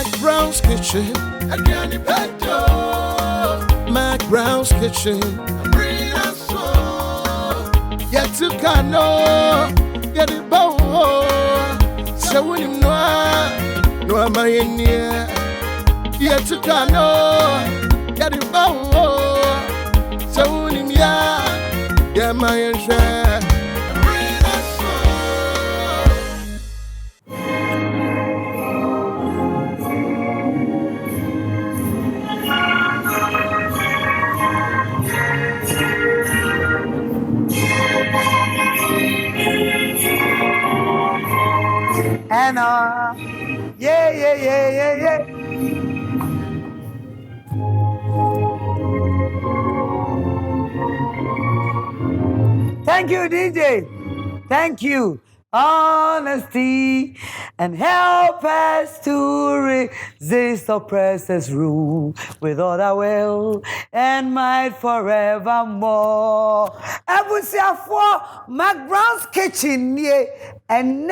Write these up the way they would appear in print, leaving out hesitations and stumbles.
McBrown's kitchen. McBrown's kitchen. Yet to cano, get it bow. So when you know, no, am I in here? Yet to cano, get it bow. So when you know, yeah, my share. Anna, yeah. Thank you, DJ. Thank you. Honesty and help us to resist oppressors' rule with all our will and might forevermore. Abusia for McBrown's kitchen, yeah, and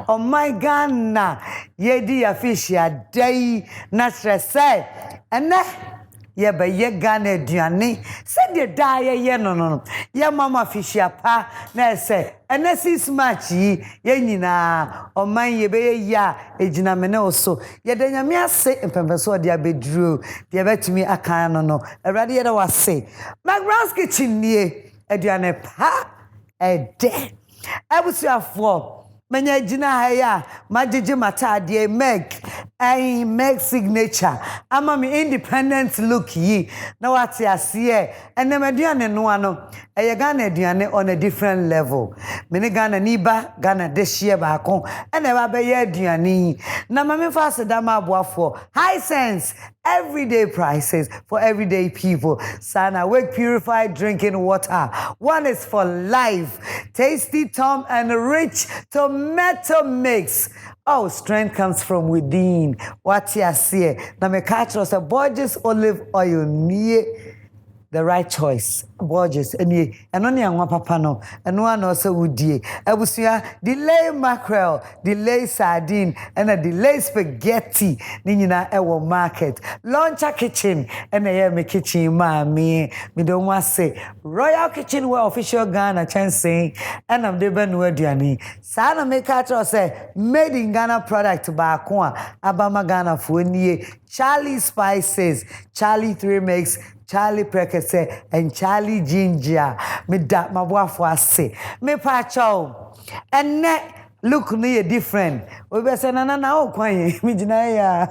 oh my Ghana, ye di official day, not stress, and ye ba ye Ghana duane, said ye die ye no, ye mama official pa, na say. And this is match ye nyina o man ye be ya ejina me na oso ye da nyame ase empempeso de abedru de betumi aka no awrade ye da wase McBrown's kitchen nie aduane pa ede abusuafo manya jina haya majiji matade make signature ama me independent look yi na wate ase ene maduane no ano eye Ghana aduane on a different level me ne Ghana ni ba Ghana de hie ba kon ene ba be ye aduane na mame fa aseda ma aboafo high sense everyday prices for everyday people. Sana Wake purified drinking water. One is for life. Tasty Tom and rich tomato mix. Oh, strength comes from within. What you see? Now me catch us a Borges olive oil near the right choice. Borges and only one papa no and one also would die. Ebusia delay mackerel, delay sardine, and a delay spaghetti. Nina ewo market. Launcher kitchen and a me kitchen me don't want say Royal Kitchen where official Ghana chance saying and I'm the ben wediani. Sana make catch say made in Ghana product ba kwa Abama Ghana for Charlie Spices, Charlie 3 Mix, Charlie Prekese and Charlie Ginger. Me dat my wife was say. Me pacho. And net look near different. We be say na o kwan me gina ya.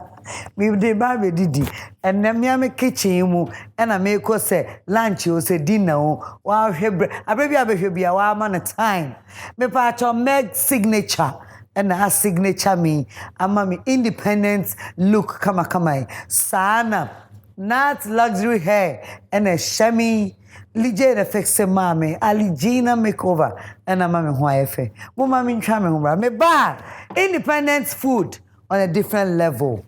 Me de ba be didi. And na me kitchen mu and I make us say lunch o say dinner o. Wa hwe abia bia wa ma na time. Me pacho make signature. And her signature me, ama me independent look kama sana not luxury hair and a shami Lijena fixe mami Aligina makeover and a mami wife mo mami ntwa me ba independent food on a different level.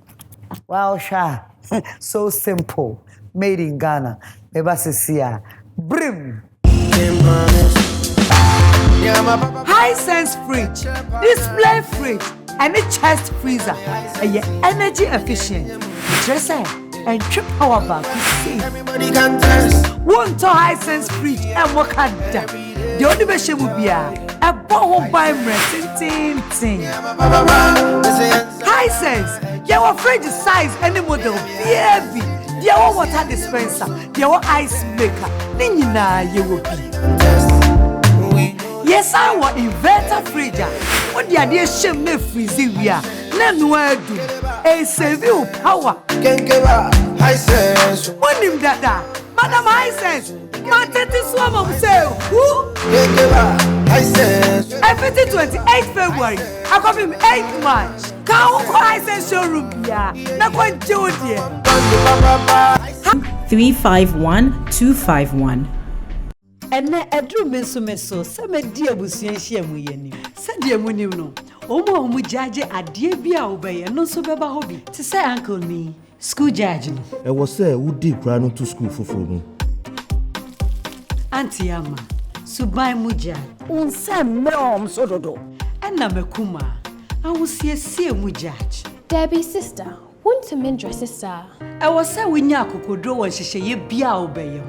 Wow sha so simple made in Ghana me ba sesia brim high sense fridge, display fridge, and a chest freezer. Energy efficient. Dresser and trip power bank. Everybody can test. One to high sense fridge and what can that? The only version will be a bottle by ting. High sense. Your fridge size any model. Heavy. Your water dispenser. Your ice maker. Nina you will be. Yes, I want inverter fridge. What the idea shame me freezy we are. Let no do. A save you power. Can't give up. High sense. What him that? Madam High Sense. My 30 swam of sale. Who? Can't give up. High sense. Every 28 February. I come him 8 March. Can't go High Sense showroom. Yeah. Not quite Joe dear. 351 251. And edru meso some dear busianshia muyeni. Said dear munim no. Omo mujaje adie bia obeye no so beba hobby. To say uncle me school judge no. E was say who deep run to school for no. Auntie ama subai muja. Unse me so dodo. And na mekuma. I will see mujaje. Debbie's sister, Want to mean dresses, sir? I was say we nya kokodro won hihye ye bia obeye ho.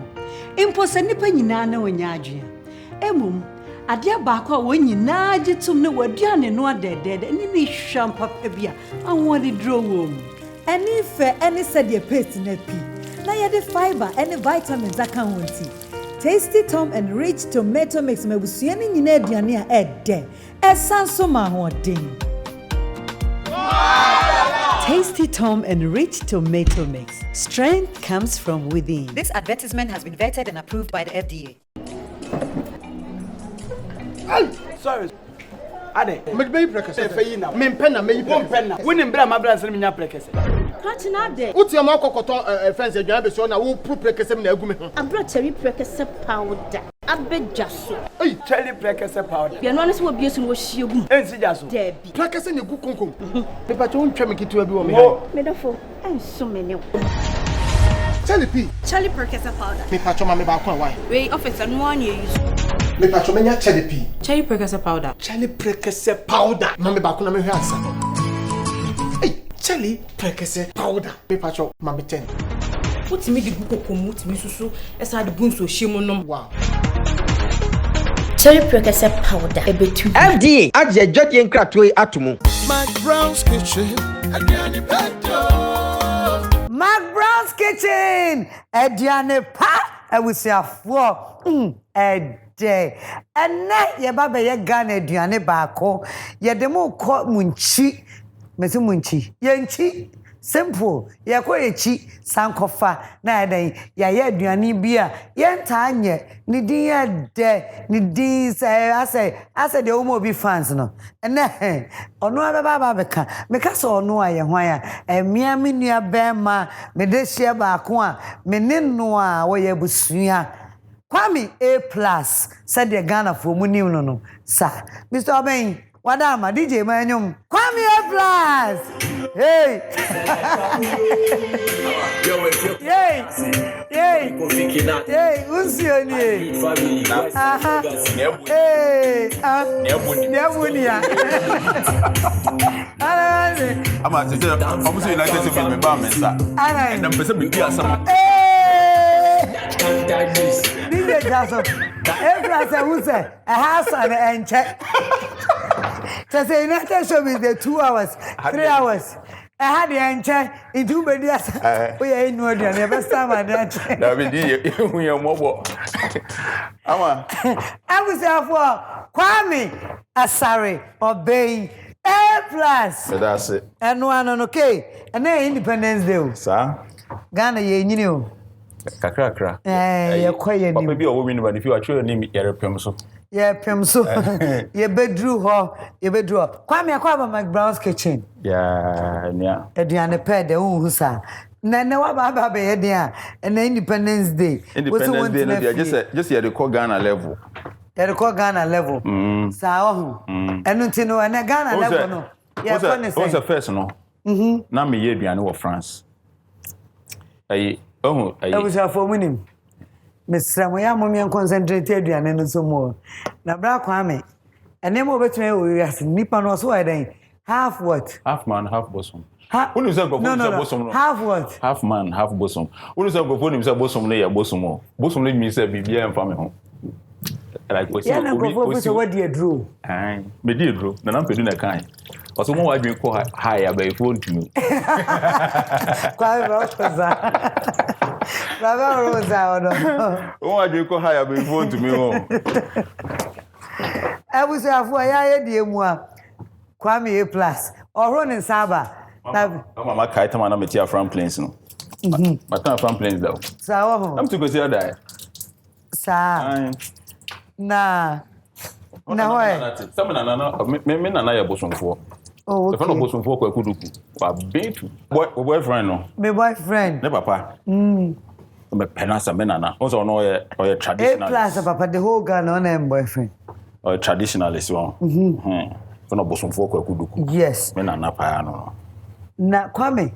Impo se nipa nyina na wonya adwen. Emum ade abaako a wonyina agitum ne waduane no adedede ni ni hwam papa bia anwode dro wom. Any fair any said your paste na pi. Na ye the fiber any vitamins aka wonti. Tasty Tom and Rich Tomato Mix mebusua ni nyina aduane a ede. Esanso ma hodin. Tasty Tom and Rich Tomato Mix. Strength comes from within. This advertisement has been vetted and approved by the FDA. Sorry. Ade, me prekese fe na. Me penna me penna. Woni mbra ma bra nsem nya prekese. Katina de. Uti am akokoto fence adwan be so na wo pro prekese me na agu me ho. Abra cherry prekese powder. Abejaso. Hey, cherry prekese powder. Be no nse wo biesu wo hiegu. Ensi jaso. Debi. Prekese ne gu konkom. Me pa cho ntwa me kitu abi wo me. Me dafo. Enso me ne. Cherry prekese powder. me pa cho ma me ba kwa why. We officer no one you use. Me pa cho me nya cherry prekese powder. Cherry prekese powder. Ma me ba kwa na me hwe asa. Hey, cherry prekese powder. Me pa cho ma me 10. Utimi di gukokom utimi susu esa de bunso hyiemu nom. Wow. Cherry prekese powder. Ebetu. FDA aje jodie nkratoi atomu. McBrown's kitchen. Adiani pedo. McBrown's kitchen. Ediane pa. Ewusiafo. Ede. Ene ye ba be ye Ghana eduane baako. Ye de mo ko munchi. Mesi munchi. Ye nchi. Simple. Ye ko echi sankofa na eden ya ye aduane bia ye nta anye ni din ye de ni din say ase de omo bi fans no ene ono ababa beka meka so ono aye hwan ya emia me nua bema me de hye baako a me ne no a wo ye busua Kwame APlus said the Ghana for muni no sa Mr. Oben Wadama DJ Manyum Kwame APlus hey yay hey usioni hey nebunia ama tete omuso United States me ba mensa na mpese me bia sama DJ Jason APlus who say a house and check to say United show me the 2 hours 3 hours I had the answer in 2 days. We ain't no idea. Never start my dance. That be we are mobile. Ama. I was there for Kwame Asare obeying APlus. That's it. And one on okay. And then Independence Day. Sir. Ghana ye nyini kakra. Ye kwaye ni. Papa bi o wo win ba if you are sure name yere pem so. Ye pem so. Ye bedru ho, ye bedru ho. Kwame akwa McBrown's kitchen. Yeah, nya. Eduane pe de hu sa. Na wa ba be ye dia. And Independence Day. Independence Day no dia just ye record Ghana level. Ye record Ghana level. Sa ho. Enu ntino na Ghana level no. Ye ko ne say. What's the first no? Na me ye aduane wo France. Ayi was a for winning. Miss Samoya Momian concentrated and so more. Na bra Kwame. And then over to me, as Nippon was why then. Half what? Half man, half bosom. Who is bosom? Half what? Half man, half bosom. Who is go for himself bosom lay a bosom? Bosom means a BBM and family home. Like what you drew? Aye, me dear drew, the number doing a kind. Or someone I drink higher by phone to me. Quite Rosa. Oh, I drink higher by phone to me. I was a for a dear moi. Kwame APlus or running Saba. Mama Kaitaman, I'm a tear from planes. But not from planes though. So I'm to go see that. Sir. Nah. No way. Some men and I are bosom for. Oh, the fellow bosom for Kuduku. Boyfriend, no. My boyfriend. Never, papa. I'm a penasa menana. Also, no, or a traditional. APlus, papa, the whole Ghana on boyfriend. Or traditionalist one. No bosom for Kuduku. Yes. Menana piano. Na Kwame.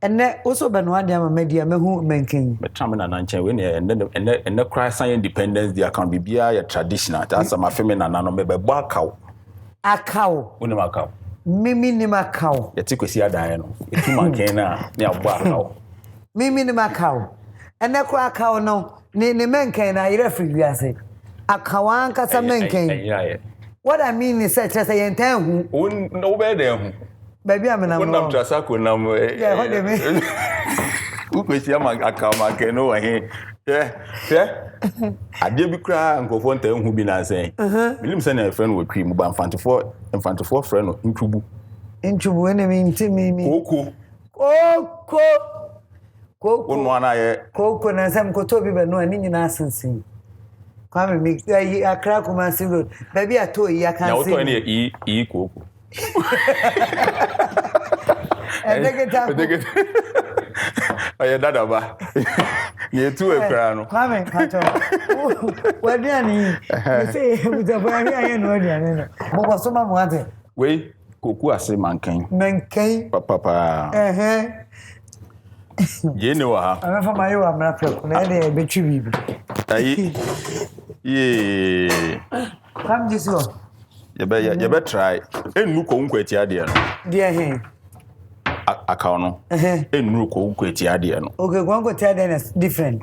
And then also Benwadia media me who menking. But Chamina Nanche when and the cry sign independence there can be a traditional. That's my feminine and no maybe back cow. A cow. Unima cow. Mimi ni makao. Yeti kwesi adan no. Etu manken na ne abo akawo. Mimi ni makao. Ene kwa akawo no ni menken na ire free wiase. Akawan kasa menken. What I mean is say yentan hu. No be there hu. Baby amena mo. Wonam trasako nam. Yeah, what do you mean? Ukwesi akawo manken no wa he. Yeah. Ade bi kra nkofo ntan hu bi na sen. Milim se na friend wo twi mu ba mfantofo friend no ntwubu. Ntwubu ene mi ntimi. Koko. Ono na ye. Koko na sam ko to bi be no ani nyina asensin. Kwa me yi akra kuma siro. Baby ato yi akan sin. Ya oto ni yi koko. Edegeta. Aye dada ba. Ye tu e kra no. Kwa me kato. Wadi ani. Say utapo aye no wadi ani no. Mo ko so ma mo ate. We koku ase mankan. Mankan. Papa. Ye ne wa ha. Ama fa mayo amra preko na e betwi bibi. Ayi. Ye. Come this one. You better try. Enu ko nkwati ade no. Dear he. Akawo no. Enu ko nkwati ade no. Okay, go nkwati ade is different.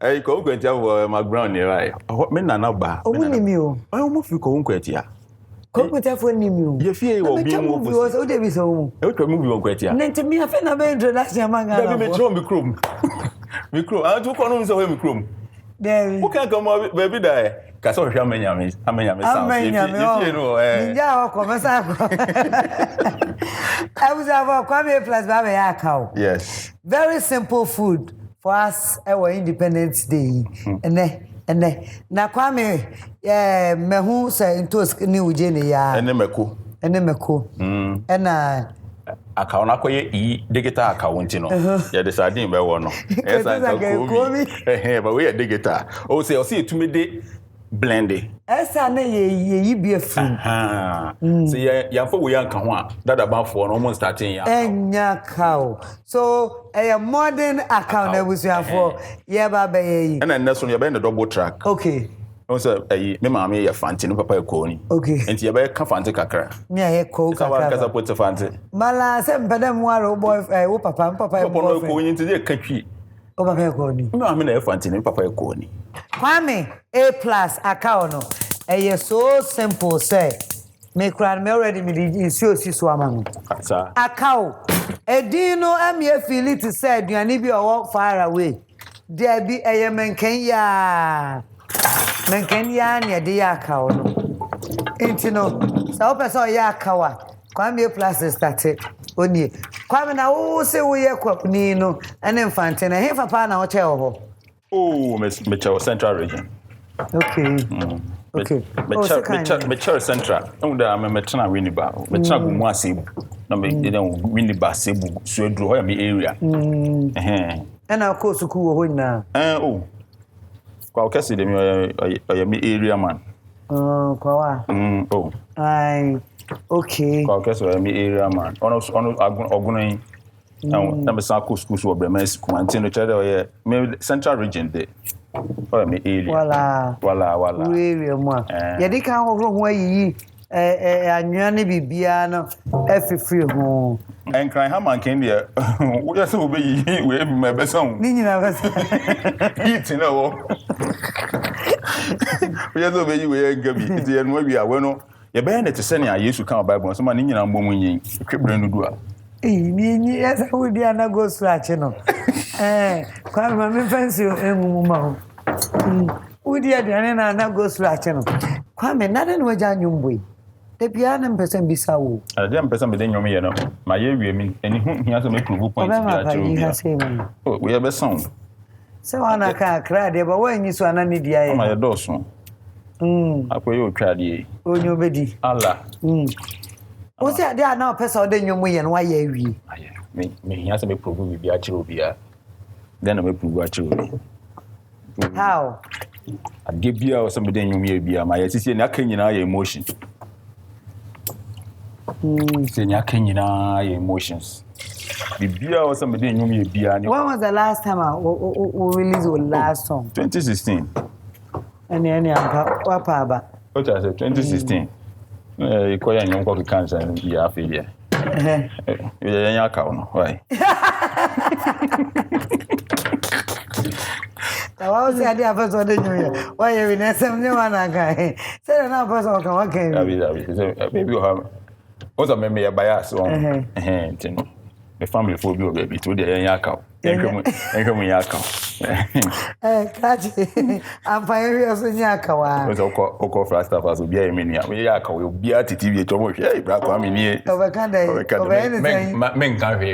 Ai ko nkwati avo McBrown's ne right. Me na ba. O mu ni mi o. Ai mo fi ko nkwati a. Ko nkwati afo ni mi o. Ye fie wo bi mo o de bi so mu. E twa mu bi nkwati a. Nti mi afa na be introduction manga na. Baby me tro mikrom. Mikrom. Ah tu ko no so we mikrom. There. Who can come baby die? Kasa ohwa amanyame sound. If you know Ninja wa komesa ko. I was about APlus baba ya kawo. Yes. Very simple food for us our Independence Day. And na kwame mehu say ntos ni uje ne ya. Ene meko. Ena akawo na koye digital account no. Ya de sadin be wo no. Esa nko but we digital. O say etumi de blend. Esa na ye bi afim. Say ya fo we yanka ho a dada ban fo no mo starting ya. Enya kawo. So a modern account na busuafo ye ba be ye. Ena neso ye be na double track. Okay. On say me mama ye fanti no papa ko ni. Okay. Enti ye be ka fanti kakra. Me ye ko kakra. Ka support fanti. Mala se mpedam waro boy wo papa e boy ko ni enti ye katwi. O papa ko ni. Me mama na ye fanti no papa ko ni. Kwame APlus account no. Ye so simple say. Me kran me already me isi so amanu. Sa. Account. Edino am ye feel it say aduane bi o far away. There be menken ya. Menken ya ne de ya kawo no. Enti no, sa opeso ya kawa. Kwame APlus started. Oni. Kwame na wo se wo ye kwapni no, ene mfante na he papa na wo che ho. Oh, me Central region. Okay. Okay. Me Central. Onda me tena Winneba. Me tena go mu asebu. Na me den Winneba asebu so edru ho ya me area. Ena ko suku wo ho nyina. Oh. Kwa kesi de me area man. Kwa wa. Oh. Ai. Okay. Kwa kesi me area man. Ono ogunan na me sa ko school so bremes kumantino chere me Central region de. Oh, me area. Wala. Area mo. Ye di kan ho ayi anwuane bibia no free ho. En kan ha man ken de wo yes wo be yi we be me besan. Ni nyina besa. Eat na wo. Wo yes wo be yi we gabi. Ti en mo bi a we no. Ye be na te se ne a Yesu kan Bible so ma ni nyina mbom yin. Twebere no du a. Ni esa wo di ana go scratch no. Kwa mama fancy engumu ma ho. Udi aduane na na go scratch no. Kwa me na de no waja nyumboi. De bia na mpesa bisa wo. Ade mpesa me de nyom ye no. Ma ye wie mi eni hu hia so me prove point bia chiro. Oh, we be sound. Se wana ka kra de ba wanyi so ana ni dia ye. Ma ye do so. Akoye o twa de. Onyo bedi. Allah. O se ade ana pesa o de nyom ye no wa ye awie. Aye. Me hia so me prove bia chiro bia. Then me prove a chiro. How? Ade bia o se me de nyom ye bia ma ye sisi na aka nyina ye emotion. Say nya aka nyina ye emotions. Bibia o se me de nyom ye bia ni. When was the last time we release your last song? 2016. Any ampa wapa ba. What I said 2016. You call your young cancer and be a failure. You're young cow, why? Now, what was the idea of us on the new year? Why are we not some new one? I said, another person can walk in. Maybe you have what's a memory by us on the family for you, baby, to the young cow. I'm fine. Yakawa. Was Oko Flash stuff as will be a mini. Yaka will be at TV to work. Hey, Black Army here. Over Canada. Men can't be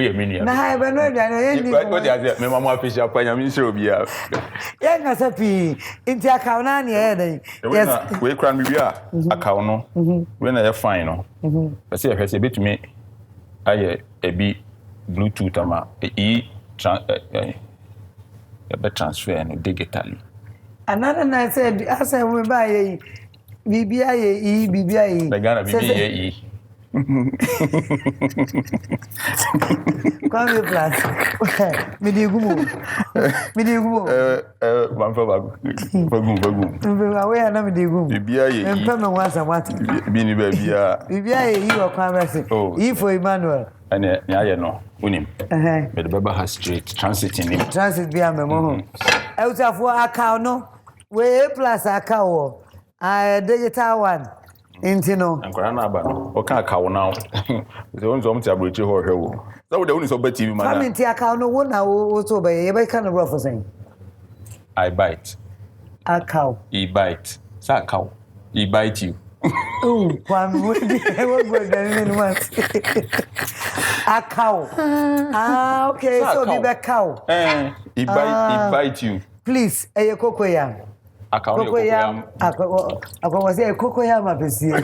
a mini. I have another. What is it? Mamma Fisher, I am sure be a young as a pea into a county. Yes, we can be a cow. When I have final. But see, I say a bit to me. I a B Bluetooth ama a transfer and digitally. Another night said, as I will buy a BBI, BBI. They're gonna be BAE. Come here, plus. Medium. One for we are not medium. BBI, and Pema was a what? Bini baby, BBI, you are conversing. Oh, E for Emmanuel. And I know, Unim. But the Baba has straight transit in him. Transit be a memo. Out of what account, no? We plus a cow. I digital one. Intino. And Granaba, or can't cow now. The ones on Tablet or Hill. So the only so betty, my coming to account, no one also by every kind of rough saying. I bite. A cow. He bite. Sack cow. He bite you. Oh, one would be once. A cow. Ah, okay, so be back cow. He bite you. Please, a cocoyam. A cocoyam. I was a cocoyam up here.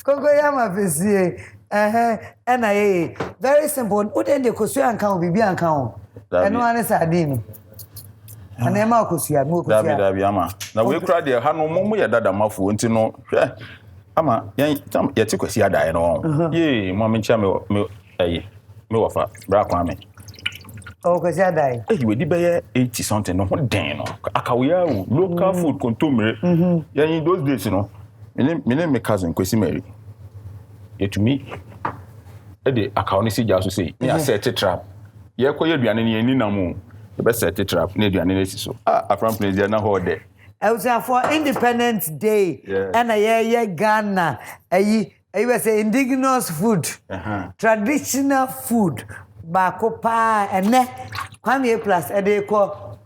Cocoyam up here. And I very simple. What then the Kosuan count be and count. And one is a demon. And then Marcus, you have moved. Now we cried there, Hano Momo, your dad, Mafu, and to know. Ama, yet you could see a die on. Yea, Mammy Chamel, me offer, Brakwame. Oh, because I die. You would be 80 something, no one damn. Akawia, local food consumer. Yeah, in those days, you know. My cousin, Kwesi Mary. Yet to me, the account is just to say, I set a trap. Ye ko ye duane ne ani na mu e be set trap ne duane ne si so afran place there na ho de I for Independence Day and a Ghana I was say indigenous food traditional food bako pa ene kwame plus e dey call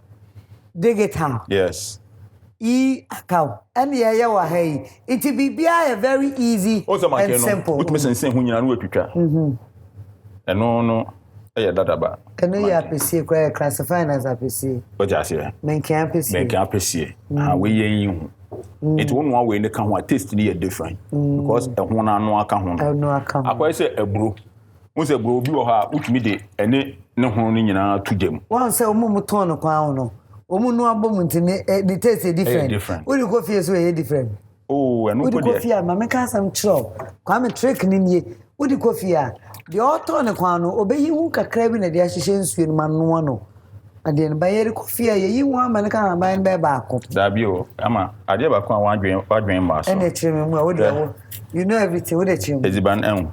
digital yes e account and ye wa hey it be bia very easy and simple what me sense hu nyina no atwitwa no yeah, dadaba. And you appreciate quite classifying as appreciate. What you say? Men can appreciate. We you. It won't one way in the can what taste is different because the one no account. No account. I say a bro. Once a bro be or ha utimi de ene ne ho no nyina to dem. One say omo ton kwa no. Omo no abom ntine the taste is different. We go feel so different. Oh, and we go feel ma make some chop. Kwa me trick ni nie. We go feel the auto ne kwa no obeyi hu kakra bi na de ahyehye nsuo no mano no ade ne bayere kofia ye yi hu amane kan ban be ba ko da bi o ama ade ba ko an wadwen ma so ene chime mu wo de wo you know everything wo de chime eziban en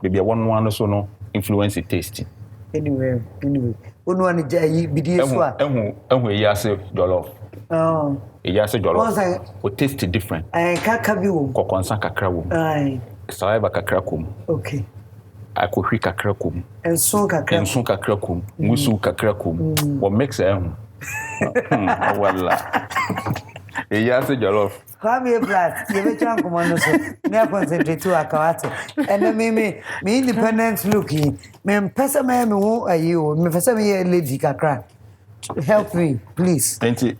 baby one so no influence tasting anyway onu an jayi bidie so a ehu eyi ase jollof eyi ase jollof o taste different kaka bi wo kokonsa kakra wo saliva kakra kom okay akohwi kakra kom enso kakra kom musu kakra kom wo mix wala eya se jollof kwame plat ye be twan komo so me concentrate to akawato and me independent look me mpesa me hu ayi o me pesa me lady kakra help me please enti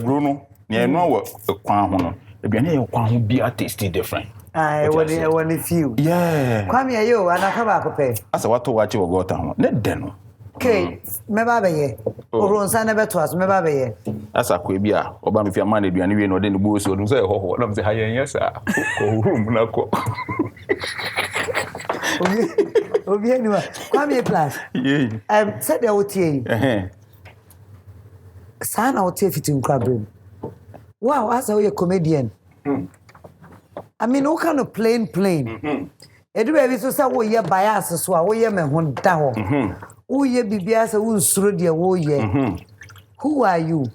Bruno ne eno wo kwan ho no ebiane ye kwan ho bia taste different I want a few. Yeah. Come here, you and I come back. Okay. As a what to watch you go down. Let them. Okay. Me baba ye. Oron sa never to us. Me baba ye. As a quibia. Oba if your money be anyway no then the boss or say ho. Let me say hi yes sir. Go room na ko. Obi anyway. Come here plus. Yeah. Said the OTA. Sana OTA fit in crab room. Wow, as a comedian. I mean, what kind of plain? Edu baby so say wo ye bias so a wo ye me ho da ho. Wo ye bibia say wo nsuro de wo ye. Who are you?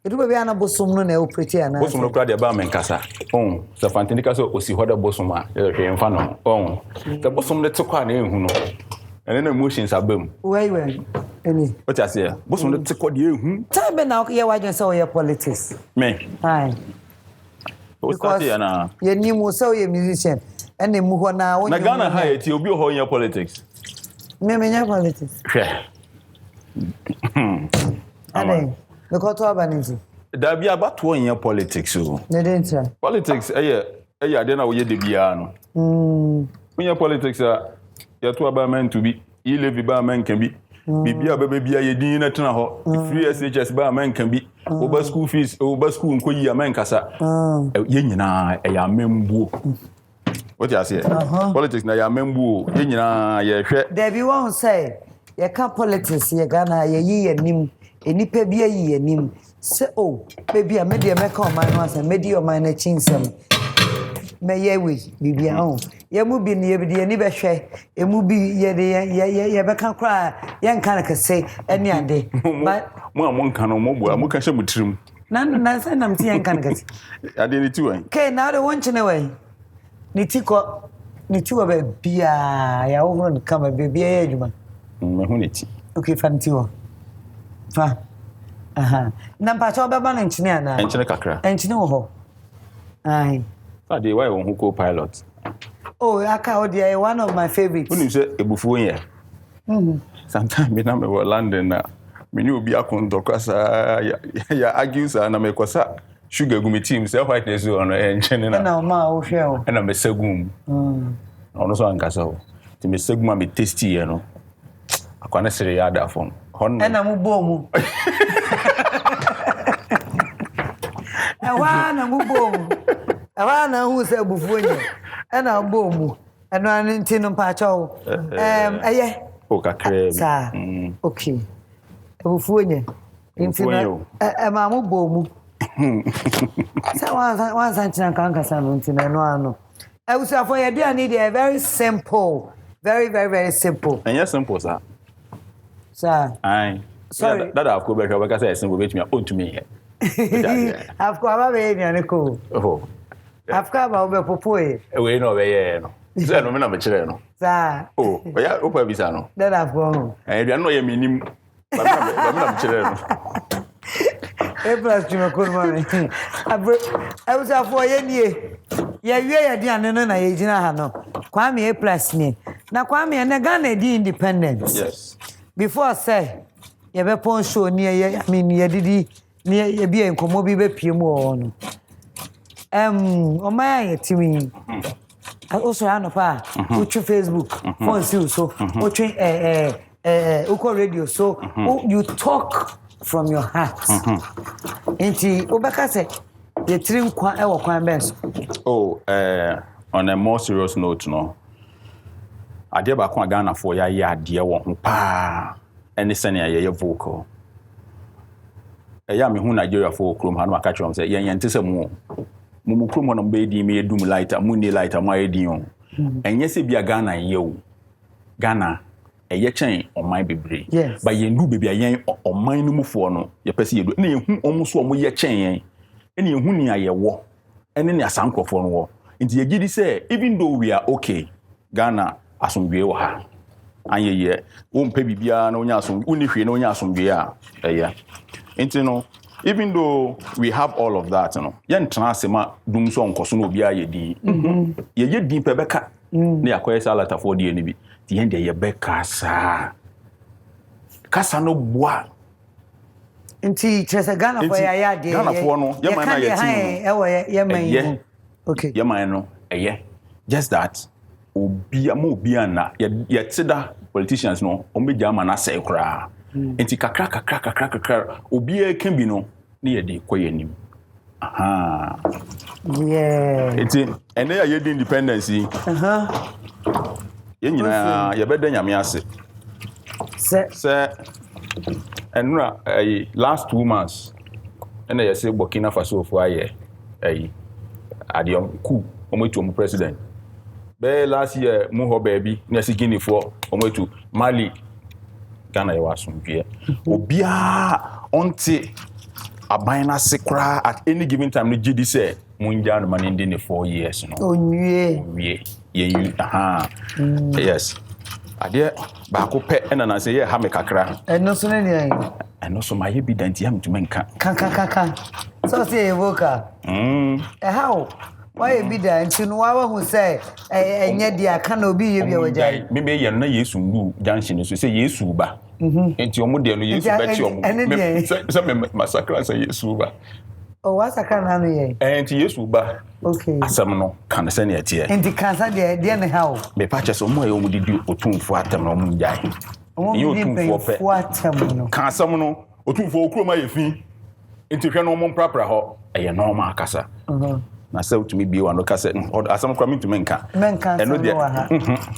Edu baby ana bosom no na operate ana. Bosom no kra de ba men kasa. So fantini kasa osi hoda bosom a ye hwe mfa no. The bosom de tekwa na ehu no. And then emotions abem. Where any? What you say? Bosom de tekwa de ehu. Tell me now ye wa just say politics. Me. Hi. Because ye ni mo say ye musician. Ene mu ho na wo. Na Ghana ha eti obi ho nya politics. Me nya politics. Ade. Because to abanity. Da bia bato nya politics o. Ne dentra. Politics eye ade na wo ye de bia no. Nya politics a ya to aba man to be. Yi levi ba man kan bi. Bibia baba bia ye din na tena ho. Free SHS ba man kan bi. Oba school fees, oba school nko yi amen kasa. Ye nyina ya membuo. What you say? Politics na ya membuo. Ye nyina ye hwe. There be one say, ye can politics ye Ghana ye yi anim. Enipa bia yi anim. Say oh, baby a media make on man was and media man na chinsem. Me ye we bibia on. Ye mu bi ne ye bi de ni be hwe. E mu bi ye de ye be kan kra ye nkan ka say eni ade. But mo amon kan no mo bo mo kan hye mutirim. Na say nam ti ye nkan ka say. Ade ni ti wan. Okay, now the one chine way. Ni ti wa be bia ya wo no kama be bia ye adwuma. Me hu ni ti. Okay, fanti wo. Fa. Aha. Na pa cho be ba na nchine ana. Nchine kakra. Nchine wo ho. Ai. Ade why won hu co-pilot. Oh, aka odi one of my favorites. Unu say ebufuo ye. Sometimes me na me wo London na me ni obi akontokasa ya argues na me kosa sugar gumi team say whiteness on nchene na. Na ma wo hwe o. Na me sagum. Ono so ankasa o. Ti me sagum me tasty ye no. Akwana sere ya da fon. Na mu bo mu. Awa na mu bo mu. Awa na hu se bufuo nye. Na bo mu. Eno an ntinu pa cho. Eye. O kakre. Sa. Okay. Bufuo nye. Ntinu. Ma mu bo mu. Sa wan san tina kan kasa no ntinu eno ano. Awusa for ye dia need a very simple. Very very very simple. And yes simple sir. Sir. Aye. Sorry. That I've go back because I simple bet me on to me. I've got about be ni ko. Oh. I've got about be popoe. We no be ye no. Say no me na me kire no. Sir. Oh, oya opa bisa no. That I've gone. Bia no ye minim. Ba me na kire no. APlus tuma ko ma me. I was afọ ye nie. Ye wie ye dia no na ye gina ha no. Kwame APlus ni. Na Kwame na Ghana di independence. Yes. Before say ye be pon show ni ye I mean ye didi ni ye bi enkomo bi be pie mu o no. O ma ye timi. Also ano pa. Uchu Facebook, phone see so. Uchu uko radio so you talk from your heart. Enti obaka say ye trim kwa e wo kwan ben so. Oh, on a more serious note no. Ade ba kwa Ghana for ya ye ade wo ho pa. Ene sene ye vocal. Ya me hu Nigeria for krom ha no aka chom say yen ntese mu krom no be di me edum lighter mu ni lighter mu ayedi on. Enye se bia Ghana ye o. Ghana eye chen oman bebre. Ba yen du bebia yen oman no mufo no ye pese yedu. Na ye hu omo so omo ye chen yen. Ene ye hu ni ayewo. Ene ni asankrofo no wo. Nti ye gidi say even though we are okay, Ghana asomdwe wo ha. Anye ye wo mpe bibia na onya asomdwe uni hwe na onya asomdwe a eye. Nti no even though we have all of that no yen transema dum so onkoso no obi ayedi. Ye ye din pebeka na yakoye salata for die ni bi. Ti yen de ye beka sa. Kasa no boa. Nti chese Ghana for ya de. Ghana for no ye man na ye tin. Ewo ye man. Okay. Ye man no eye. Just that obi na ye tseda politicians no ombeja ma na say kra. Enti kakra obi e kan bi no na ye de koyenim. Aha. Yeah. Enti ene ya ye de independence. Ye nyina ye beda nyame ase. Se enra last 2 months And I say Burkina Faso for a Adium coup, to president. Be last year, Muho baby, Nasi Guinea for to Mali. Ghana was Obia onti Abina Secra at any given time. The GD say, Munjan man in the 4 years. Oh, yeah. Yes. I dear Bako pet and I say, yeah, Hamekakra. And no sooner. And also my evidence yam to menka. So say Voka. How? Why be there? And you know who say, and yet dear cannot be your jay. Maybe you're not Yesu junction, so say Yesuba. Into your model, you bet your some massacre say Yesuba. Oh, what's a canary? And Yesuba. Okay. Asamno can send it here. And the cancer, dear, how? Me patches on my own did you or two for atom or moon die. You two for what? Can't someone or two for Kroma fee into Canon proper ho, a normal cassa. I said to me, be one cassette or some coming to Menka. Menka, and no,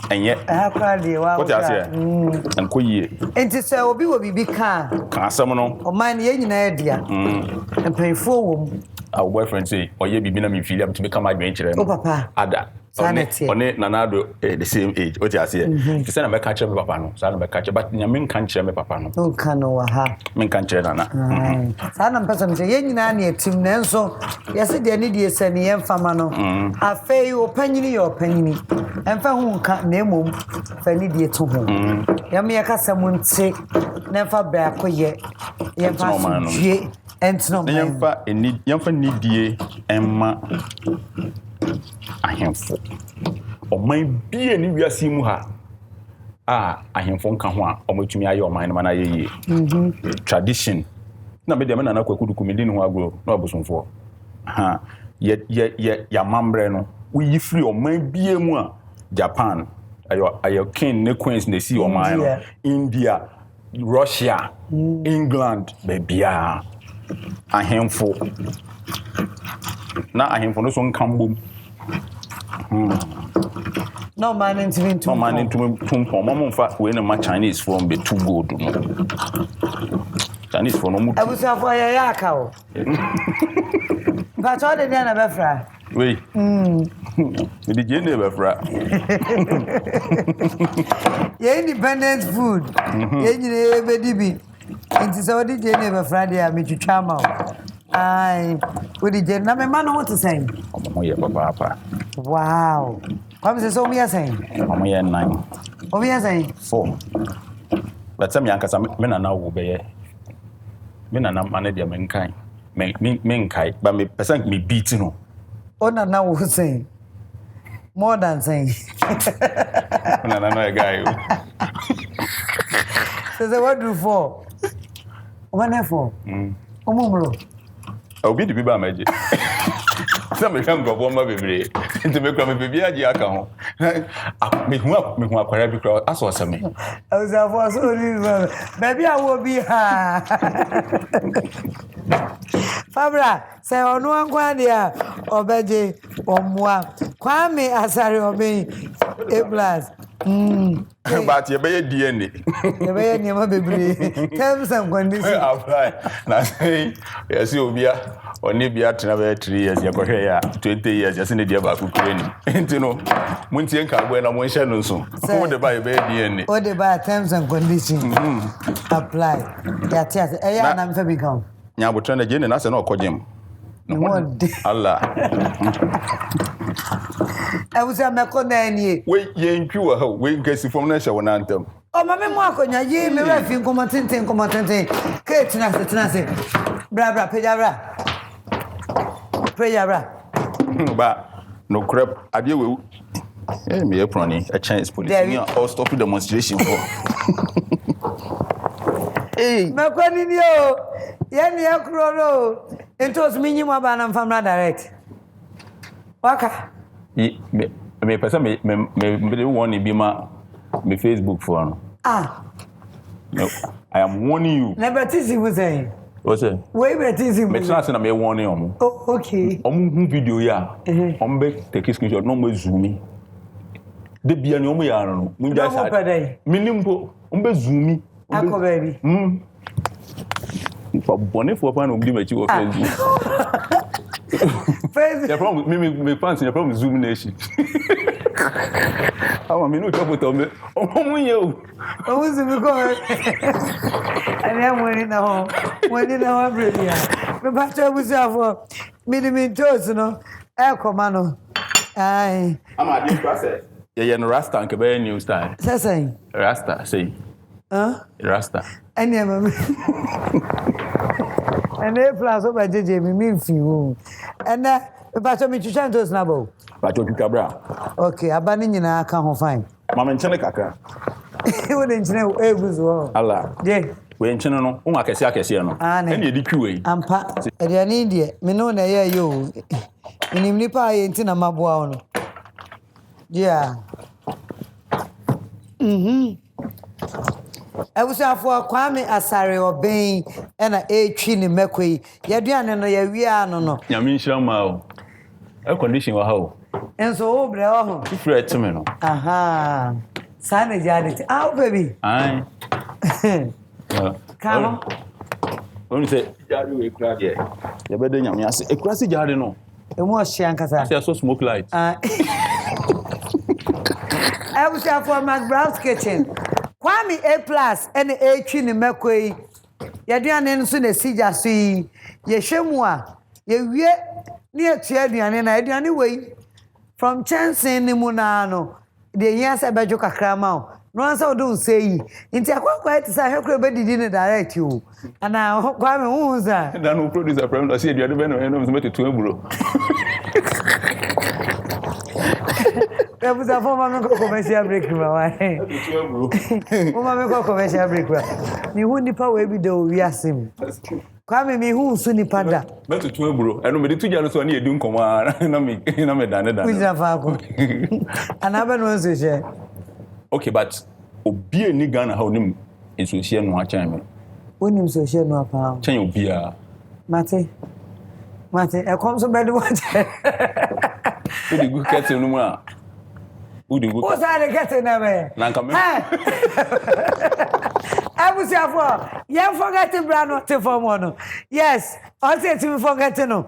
and yet I have cried what I say, and quay. And to say, will be car. Can't someone or mine, any idea, and pay for our boyfriend say, or ye be been a feel to become my venture. Oh, Papa, Ada. On it, Nanado, the same age. What I say, to send a catcher, Papa, son of catcher, but Yamin can't share my papa. No, canoa, men can't share Nana. Son of person say, Yanny, Tim Nelson, yes, they need you send the Famano. I fay your penny or penny, and for whom can't name him, Fanny dear to him. Yamia someone say, never back yet. Yam, and no, Yamfa need Emma. Ahemfo oman bie ni wiase mu ha ahemfo nka ho a omatumi aye oman na ye tradition na me de me na kwakudu kumedi no agro na obosomfo ya mambre no we free oman bie mu a Japan ayo king ne queens ne si oman no India Russia England bebia ahemfo na ahemfo no so nkambom no man into me to mama fa we na ma Chinese from be too good no Chinese for no mu I was for ya ka o but all the na be fra we the jene be fra ye independent food ye nyine be dibi nti so the jene be fra dia me twitwa ma ai we the jene na me man what to say omo ye papa wow come say so me say omo ye 9 omo ye say 4 but some yankasa me na wo be ye me na man dia me nkai me nkai but me person me beat no oh na wo say more than saying na guy so what do for one for omo bro obi di biba maji some me kan go bomba bebre nti me kwa me bebi agi aka ho me hu akwara bi kra aso asame I was for so baby I will be ha Fabra say onu ankwa dia obeje omwa kwa me asare obe APlus but you be DNA you be nyama bebre terms and conditions apply na say yes obia oni bia tena be 3 years ya kohwe ya 20 years ya se ne dia ba kukure ni enti no muntie nka agbo na mo hye no nso wo de ba you be DNA wo de ba terms and conditions apply ya tia eya na mfa become nya bo tena je ne na se na okogem Allah I was a mekonani we ye ntwi wa we nkasi fom na hye wona antem o ma me mo akonya ye me wa fi komotenten ke tena se bra peja bra ba no crap adie we me aproni a chance police me all stop demonstration for mekoni ni o ye ni akro no entos minyi mo ba na famra direct waka me person me warning be my Facebook for no no I am warning you nepotism was saying what's it we nepotism me try say na me warning omo oh okay omo hu video ya omo be take screenshot no mo zoom de bia ni omo ya no mu ja sa minimpo omo be zoom ako baby For bonnet for one of them, you the problem, me fancy the problem Zoom Nation. How am I no trouble to me? Oh, you. Oh, who's it going? And then when in the home, brilliant. The battle was for minimum toes, no, El Comano. Aye, I'm at this process. Yeah, Rasta and Cabin New Style. say, Rasta, say. Rasta. And never. And APlus over JJ, me mean few. And the battle me to chant to snabble. But you cabra. Okay, abandoning I can't find. Mamma and Chenekaka. You wouldn't know it was well. Allah. Yeah. When Chenano, Umakasiano. And you decue. I'm pat. And an India, me know na ya you. In him nipa ain't in a mabuano. Yeah. I was for Kwame Asare obeying and a chin in Mekwe. Yadian and ya we are no. Yamin Shamao. A condition wa how. And so, bro. If you're at Tomeno. Aha. Sana Janet. Oh, baby. Aye. Come on. When you say, Jadu, a crab, yeah. You're better than me. I say, a classy jardino. And what's Shankasa? I saw smoke light. I was here for McBrown's kitchen. Kwame APlus and a chin in Mekwe. Yadian and soon as Sija see. Yeshemwa. Ye near Tiadian and I did anyway. From chance in the Munano, the yes I bet you cramao. No answer don't say. Into a quite to say, how could I didn't direct you? And now, Kwame, who's that? Then who produce a problem? I said, you're the man who met to Ebro. There was a former commercial break. Woman, commercial break. You wouldn't power every day, we ask him. Kwame me who suni pada. Beto to bro. I know me the 2 years so ani edun koma na me dane. Which na fa ko. Anaba no so share. Okay, but obi eni Ghana ha onim enso share no achan me. Onim so share no apa. Chan obi a. Mate, e kom so bed watch. We dey go get no mu a. We dey go. What's that get na me? Na nka me. I was here for you forgetting brand not to form one. Yes, I said to me forgetting no.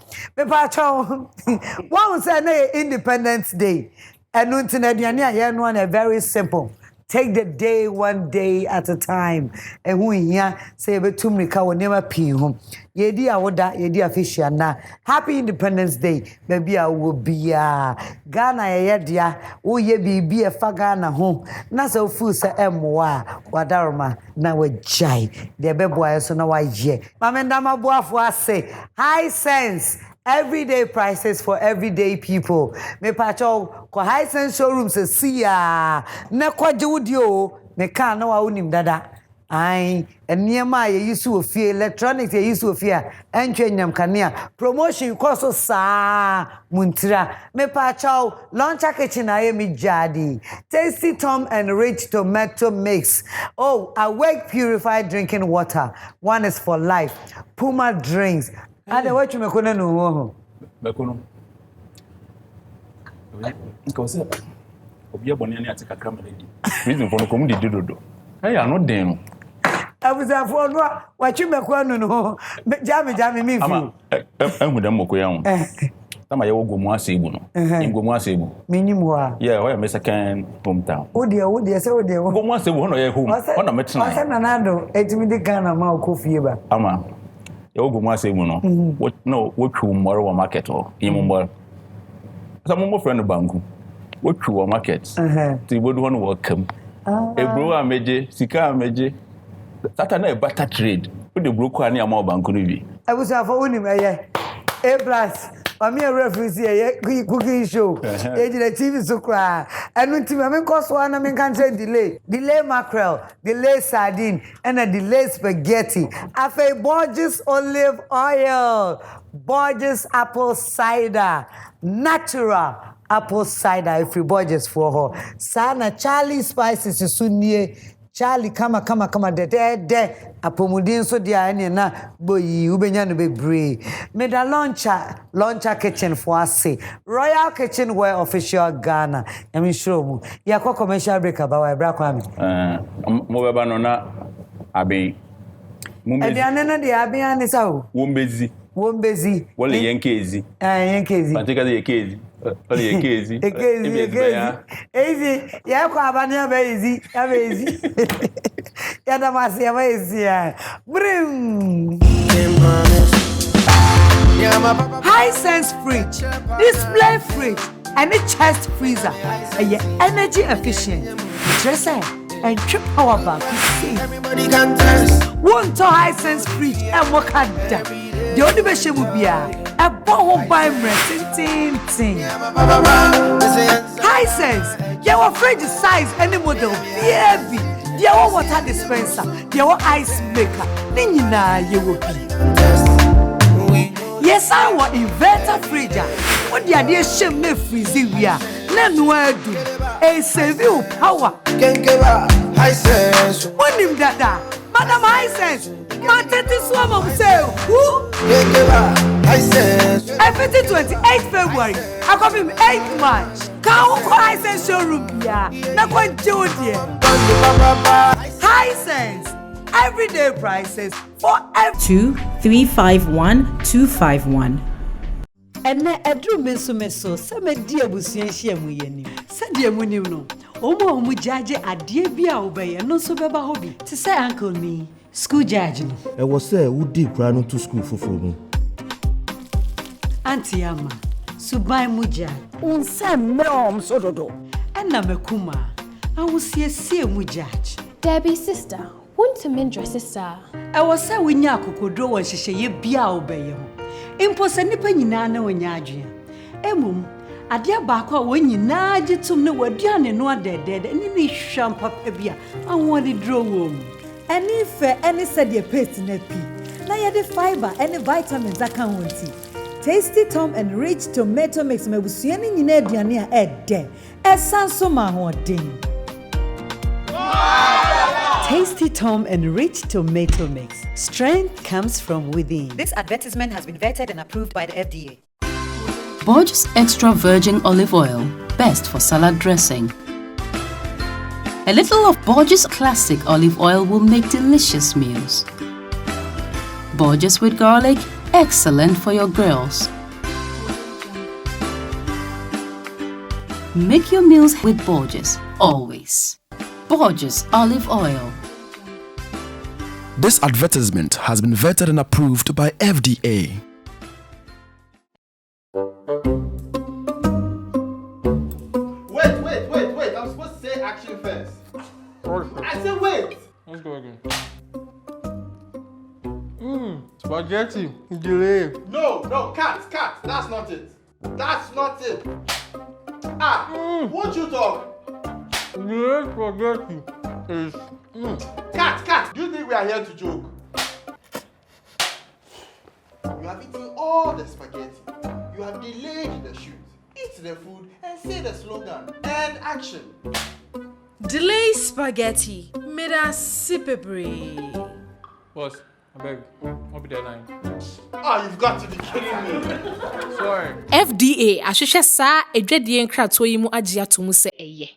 One say Independence Day. And nothing very simple. Take the day one day at a time. And when you say to me, I will never pee home. Yedi awoda, yedi official na. Happy Independence Day. Maybe I will be Ghana yedia. O ye be a fagana home. Na so fu se emwa wadaroma na we jai. De beboy so na wa ye. Mamenda mabua for say high sense. Everyday prices for everyday people. Me pacho ko high sense showrooms see ya. Na kwaje wudio me kan na wa unim dada. Ai eniema ye yisu ofie electronics ye yisu ofie entwe nyam kanea promotion cost sa muntira me pacho launcher kitchen aye mi jadi Tasty Tom and Rich tomato mix. Oh, awake purified drinking water. One is for life. Puma drinks. Ade what you mekona no ho. Bekono. Nko se. Obi abone ani ati kakra mali. Reason for no komu di dodo. Hey, I no den no. Abuza for no what you mekona no. Jami me fu. Ama ehun dem mokoya ho. Tama ye wo gomu asebu no. Ngomu asebu. Minimum wa. Yeah, why me second hometown. O de say o de. Gomu asebu hono ye home. Hono metena. Asa nanado etimi de Ghana ma okofie ba. Ama you go say no. What no, what you more market or more. Some more friend banku. What you market. The would one welcome. A bro ameje, sika ameje. That na better trade. Put the broker ani amount banku ni. I was have only me APlus. I'm a referee here, cooking show. The TV so cry. And when I cost one, I can say delay mackerel, delay sardine, and a delay spaghetti. I say Borges olive oil, Borges apple cider, natural apple cider. If you Borges for her, Sana Charlie spices is soon near. Charlie kama de apomudin so dia ene na boyi ubenya no bebre me da launcher kitchen for ase Royal Kitchenware official Ghana emi show mu ya kwa commercial break about wa bra kwa mi mo beba no na abi Aduane no de abia ne sawo. Wombezi. Wole yenkezi. Yenkezi. Pantika de yekezi. Wole yekezi. Ezi, ya kwa abane abezi. Ya da masi abezi ya. Brim. Hisense fridge, display fridge, and a chest freezer. Energy efficient. And trip power bank. Everybody can dance. One to Hisense fridge and what can that? The only version would be a bomb by tin. Hisense, your fridge size any model, baby. Your water dispenser, your ice maker. Nina, you will be. Yes, I want inverter fridge. What the idea shame me freezy we are. Let me do. A save you power. Can't give up. Hisense. When him that Madam Hisense. My 30 swam of sale. Who? Can't give up. Hisense. Everything 28 February. I got him 8 March. Can't go Hisense showroom. Yeah. Not quite Jody. Hisense. Everyday prices for F2 351 251. And Edru Meso, some dear Busian Muyeni. Said dear Munino, Omo Mujaje a dear Bia obey and no so beba hobby. To say Uncle me, school judge. I was say who did crown to school for me. Auntie Amma, Subai Muja, Unsam Mom Sododo. And Namekuma, I will see a Mujaj. Debbie's sister. Want to mend your sister? I was say we nyako kodro and she ye bia obey. Imposa nipa nyina na wanyadwe. Emum, ade ba kwa wonyi na gitum ne waduane no adede ni ni hwam papa bia anwode dro wom. Any fair any said your paste na pi. Na ye the fiber any vitamins aka wonti. Tasty Tom and Rich Tomato Mix mabusua ni nyina aduane a ede. Esanso ma hoden. Tasty Tom and Rich Tomato Mix. Strength comes from within. This advertisement has been vetted and approved by the FDA. Borges Extra Virgin Olive Oil, best for salad dressing. A little of Borges Classic Olive Oil will make delicious meals. Borges with garlic, excellent for your girls. Make your meals with Borges, always. Borges Olive Oil. This advertisement has been vetted and approved by FDA. Wait. I'm supposed to say action first. I said wait. Let's go again. Spaghetti. Delay. No, cat. That's not it. Won't you talk? Delay spaghetti is... Cat, do you think we are here to joke? You have eaten all the spaghetti. You have delayed the shoot. Eat the food and say the slogan. And action. Delay spaghetti. Meda sipebre. Boss, I beg. I'll be there 9. You've got to be kidding me. Sorry. FDA, ahwehwe saa edwadie nkrato yi mu agye atomu se eye.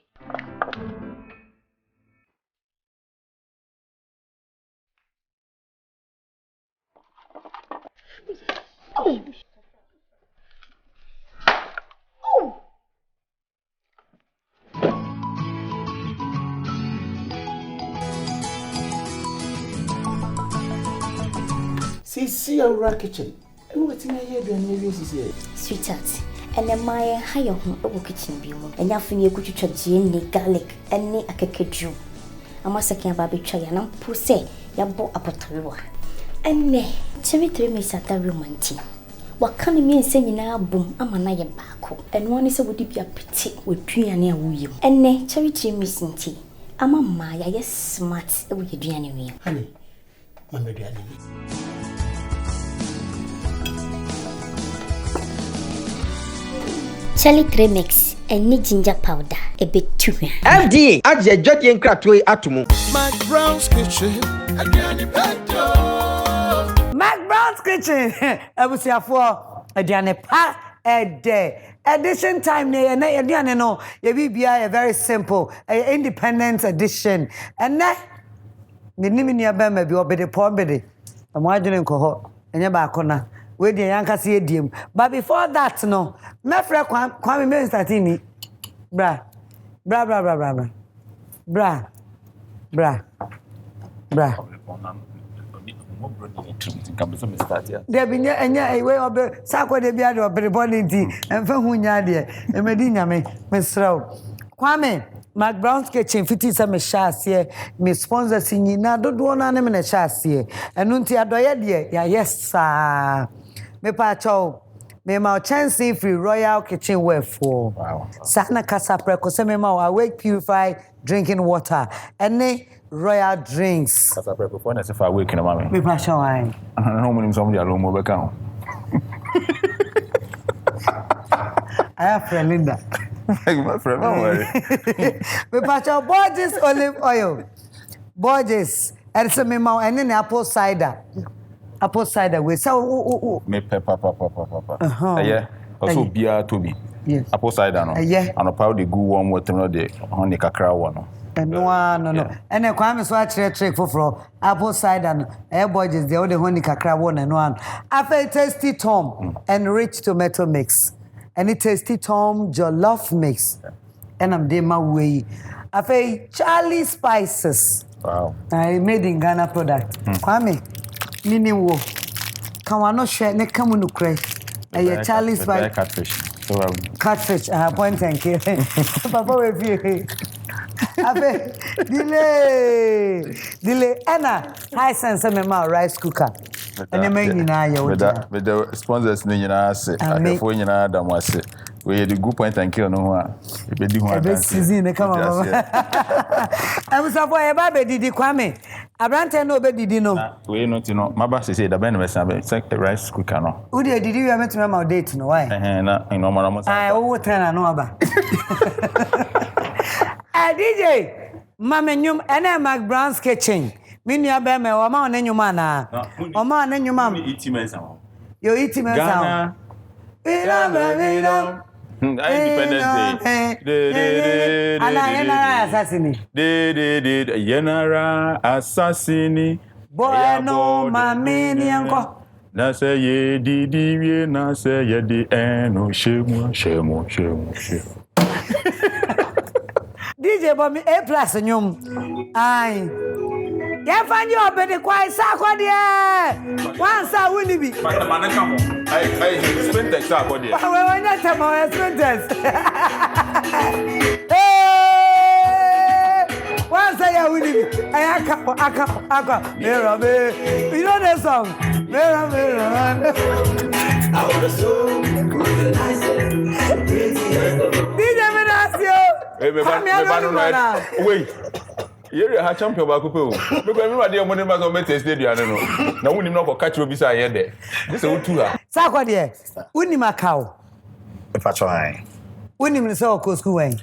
See our kitchen. And what's in here doing maybe Sweetheart, and then my higher home over kitchen view. And now for you could you try garlic and a cake. I must say about betrayal and I'm pussy, ya bought a potato. And nay, Timmy 3 minutes at the romantic. What can you mean saying now boom? I'm an iron back. And one is a would be a petite with 3 and near you. And nay, charity missing tea. I'm a Maya, yes, smart with your journey. Honey, Mamma Daddy. Charlie 3 mix and need ginger powder a bit too. FDA add your judge and crack to atomu. McBrown's kitchen. McBrown's kitchen. I was here for a diane pa a day. Edition time near no, a very simple, independent edition. And that the Niminia Bama be obey the poor biddy. I'm watching cohort. And you're back on. Wait, the young see a dim. But before that, no. My friend, Kwame Menstatini. Bra. There be any way of the Sako de Biado of the Bonity and Fahunya, and Medina me, Miss Row. Kwame, McBrown's kitchen, 50 some chassis, Miss Sponsor singing, now don't want an eminent chassis, and Nuntia Doya, yes, sir. Me pacho, me mau chance free royal kitchen wherefore. Wow. Sana casa preco, me mau awake purify drinking water, and royal drinks. Casa preco, for if I wake in a moment. Me pacho, I know when somebody alone mobile account. I have friend Linda. My friend, don't worry. Me pacho, Borges olive oil. Borges, and some me mau, and then apple cider. Apple cider we so me pepper. Yeah. Also beer to be. Yes. Apple cider no. Yeah. And how they go warm water no the honey kakra one no. No. And the Kwame so trick for apple cider no. Budgets the only honey kakra one and one. After tasty Tom and rich tomato mix. And it tasty Tom jollof mix. And I'm there my way. After Charlie spices. Wow. I made in Ghana product. Kwame Nini wo. Kawano share ne kamu no kre. Aye Charlie Spice catfish. Catfish. Point thank you. Papa we fi. Abe delay. Anna high sense me ma rice cooker. Ene me nyina ya wo. With the sponsors ni nyina se. Akefo nyina da mo ase. We the good point thank you no ho a. E be di ho ebe season ne kama mama. Amusa boy e ba be didi Kwame. Abrante no be didi no. We no ti no. Maba say da ben be say rice cooker no. Who dey didi we meet my date no why? Na no mama. Ah, wo tena no aba. DJ Mama nyum ene McBrown's kitchen. Mini abe me o ma on nyuma na. O ma on nyuma. Yo eating me sound. Independence Day. Yenara assassini. Yenara assassini. Boy no mamini anko. Na say ye didi we na say ye di eno shemu. DJ Bomi APlus nyum. Ai. Ya fanyi obede kwa isako de. Wansa wuni bi. Mata manaka mo. Ai Sprintex akọ de. Wa wonya tama Sprintex. Wansa ya wuni bi. Ai aka. Mera me. You know that song? Mera. I was so good DJ Menasio. Wait. Yere ha champion ba kupe o. Because me dey money ma so me test dey duane no. Na woni no ko catch obi say de. This e tu ha. Sa kwa de. Woni makao. E fa try. Woni me say ko school wen.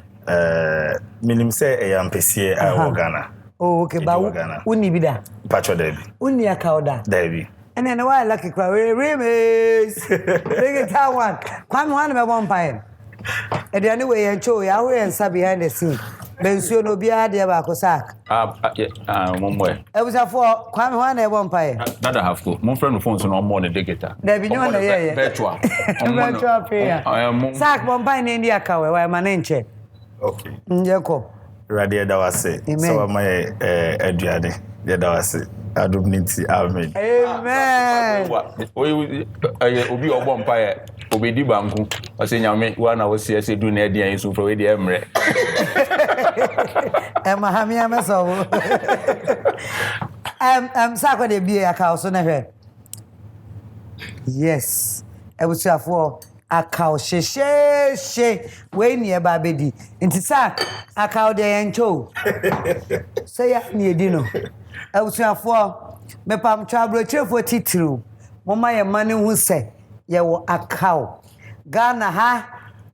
Minim say e ya mpese a wo Ghana. Oh okay ba woni bi da. Pacho Debi. Woni akao da. Debi. And then why lucky cry remix. Bring it that one. Kwame one be one pie. E dey anyway en show ya we en sa behind the scene. Bensuo no bia de ba ko sak. Momwe. E was for Kwame one e one pie. That I have to. Mon friend no phone so no more the digita. There be no na yeah. Virtual. Virtual prayer. Sak one pie na India ka we manenche. Okay. Njeko. Radio da wase. So my aduade. Dia da wase. Adubniti amen. Amen. Obi ogbo mpaye obedi banku o se nyame wa na wo se se du na e dia so for we dia emre. Mahamia meso. Sako de bie aka so na hwe. Yes. E bu sia for aka o she we ni e ba bedi. Nti sak aka o de encho. Say ya ni edi no. E bu sia for me pam twabro chefo titru. Mama ye mane hu se ye wo akao. Ghana ha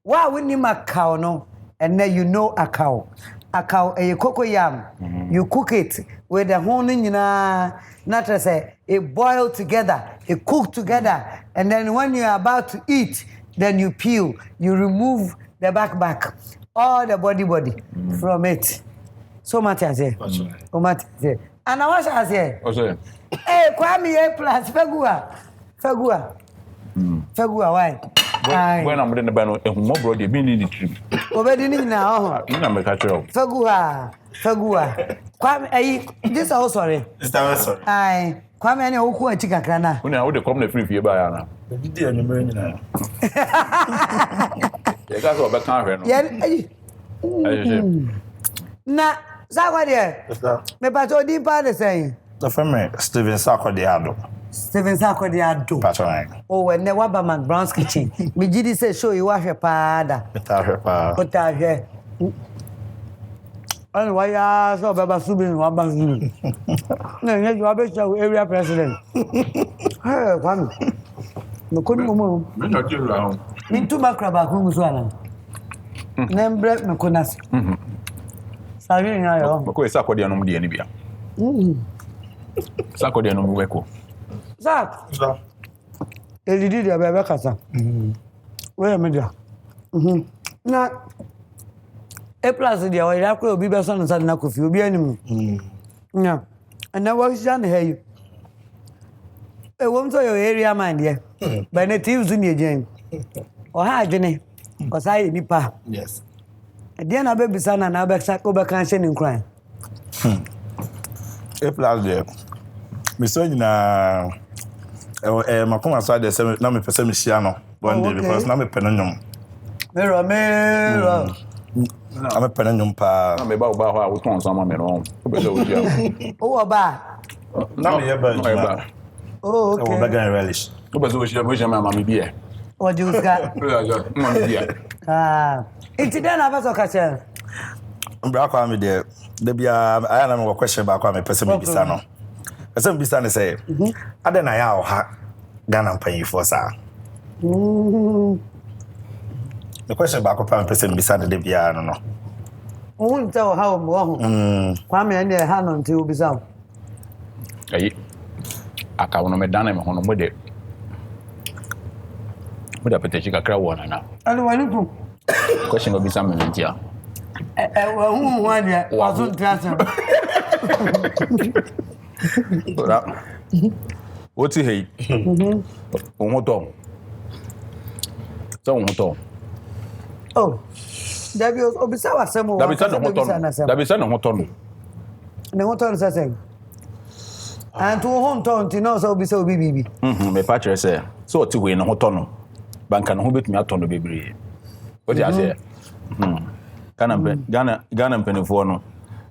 wa woni makao no and then you know akao. Akao e cocoyam. You cook it with the whole nyina not to say it boil together, it cook together, and then when you are about to eat, then you peel, you remove the back, all the body from it. So much as it. Oh much as it. And I was as it. Kwame APlus Fagua why? When I'm in the band, a more brody be needed to. Obedi ni na You make a show. Fagua. Kwame this also sorry. Sorry. Aye. Kwame ani oku achi kakra na. When I would come the free by Anna. You did any brain now. You got over can't. Na Sakwa there. Me pato di pa de say. The family Steven Sarkodie. Steven Sarkodie. Patron. Oh, when ne wa ba McBrown's kitchen. Me gidi say show you wa hwe pa da. Ota hwe. And why ya so baba subin wa ba subin. Na nye you be show area president. Hey, kwam. No ko ni mo. Me na ti ra ho. Min tu makra ba ko muso ana. Nembre me ko nas. Sabi nya yo. Ko esa Sarkodie no mu de ni bia. Sarkodie no mu weko. Zak. Elidi dia bebe kasa. Where media. Na APlus dia wa ira ko obi be so no sa na kofi obi anim. Na. Na wa sha na hey. E won so your area man dia. Ba na teams ni ejen. O ha adwene. O sai nipa. Yes. Dia na be bisa na be sa ko be kan she ni nkran. APlus dia. Me so nyina makoma so dey say na me pese me hia no one day because na me pene nyom. Mero. I'm a penanyum pa. Na me ba ho a wo ton so ma me no. Ko be so wo dia. O ba. Na me ba. Oh, okay. I will begin relish. Ko be so wo hia ma me bia. O juska. Ma me bia. Iti den na faso ka che. Mbra kwa me de bia aya na me question ba kwa me pese me bisa no. Pese me bisa ne say. Ade na ya o ha Ghana mpanyifo sa. The question back up and person beside the bia no. Won tell how mo ho. Kwame ene ha no nti obisa. Ayi. Aka wono me dan me hono mo de. Mo da pete chika kra wona na. Ani wani ku. Question obisa me ntia. Wa hu dia wazo ntiasa. Ora. Oti hei. Wo to. So wo to. Oh, Dabi obisa wasemo. Dabi sa no hoton. Ne hoton sa sen. Antu hoton ti no so obisa obi bibi. Me pa kire say. So oti we no hoton. Banka no ho betumi aton no bebre. What you say? Ghana penifo no.